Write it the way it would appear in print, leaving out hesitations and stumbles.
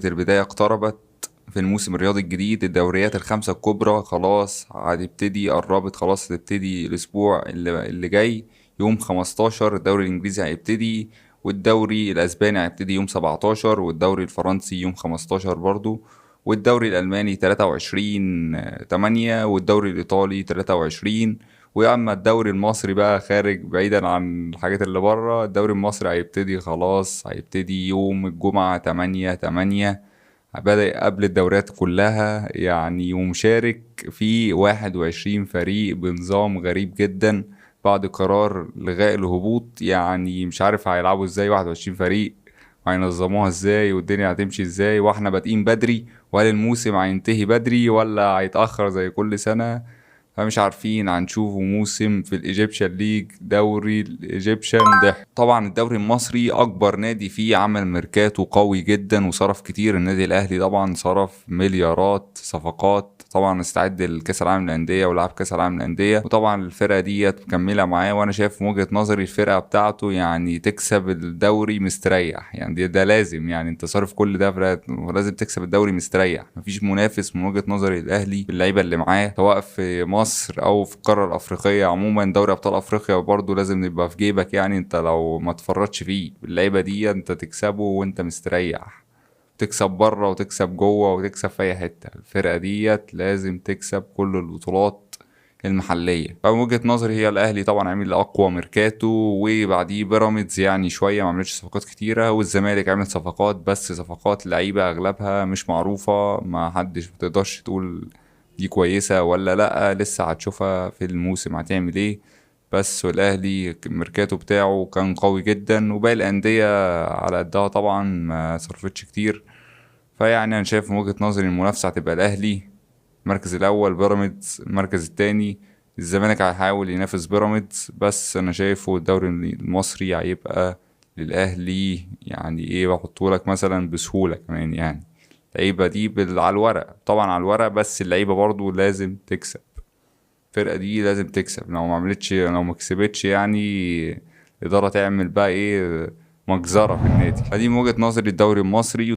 البداية اقتربت في الموسم الرياضي الجديد. الدوريات الخمسة الكبرى خلاص هتبتدي، قربت خلاص هتبتدي الأسبوع اللي جاي. يوم 15 الدوري الإنجليزي هيبتدي، والدوري الأسباني هيبتدي يوم 17، والدوري الفرنسي يوم 15 برضو، والدوري الألماني 23/8، والدوري الإيطالي 23. وأما الدوري المصري بقى خارج بعيدا عن الحاجات اللي بره، الدوري المصري هيبتدي خلاص، هيبتدي يوم الجمعة 8/8. بدأ قبل الدوريات كلها يعني، ومشارك في 21 فريق بنظام غريب جدا بعد قرار لغاء الهبوط. يعني مش عارف هيلعبوا ازاي 21 فريق، وهينظموها ازاي، والدنيا هتمشي ازاي، واحنا بادئين بدري، وهل الموسم هينتهي بدري ولا هيتأخر زي كل سنة. فمش عارفين. هنشوفوا موسم في الايجيبشن ليج، دوري الايجيبشن ضحك. طبعا الدوري المصري اكبر نادي فيه عمل ميركاتو قوي جدا وصرف كتير. النادي الاهلي طبعا صرف مليارات صفقات، طبعا استعد لكاس العالم للانديه ولعب كاس العالم للانديه، وطبعا الفرقه ديت مكمله معاه. وانا شايف من وجهه نظري الفرقه بتاعته يعني تكسب الدوري مستريح. يعني ده لازم، يعني انت صارف كل ده لازم تكسب الدوري مستريح. مفيش منافس من وجهه نظري الاهلي باللعيبه اللي معاه، سواء في مصر او في القاره الافريقيه عموما. دوري ابطال افريقيا برضه لازم يبقى في جيبك، يعني انت لو ما تفرطش فيه باللعيبه دي انت تكسبه وانت مستريح. تكسب بره وتكسب جوه وتكسب في اي حته. الفرقه ديت لازم تكسب كل البطولات المحليه. فمن وجهه نظري هي الاهلي طبعا عامل اقوى ميركاتو، وبعديه بيراميدز يعني شويه ما عملتش صفقات كتيره، والزمالك عمل صفقات بس صفقات لعيبه اغلبها مش معروفه، ما حدش بتقدرش تقول دي كويسه ولا لا، لسه هتشوفها في الموسم هتعمل ايه. بس والاهلي الميركاتو بتاعه كان قوي جدا، وباقي الانديه على قدها طبعا ما صرفتش كتير. فيعني انا شايف من وجهة نظري المنافسة هتبقى الاهلي المركز الاول، بيراميدز المركز التاني. الزمالك هيحاول ينافس بيراميدز، بس انا شايفه الدوري المصري هيبقى للاهلي. يعني ايه، بحطهولك مثلا بسهولة كمان يعني. اللعيبة دي على الورق طبعا، على الورق، بس اللعيبة برضو لازم تكسب. الفرقة دي لازم تكسب، لو ما عملتش، لو ما كسبتش يعني الإدارة تعمل بقى ايه، مجزرة في النادي. فدي من وجهة نظري الدوري المصري.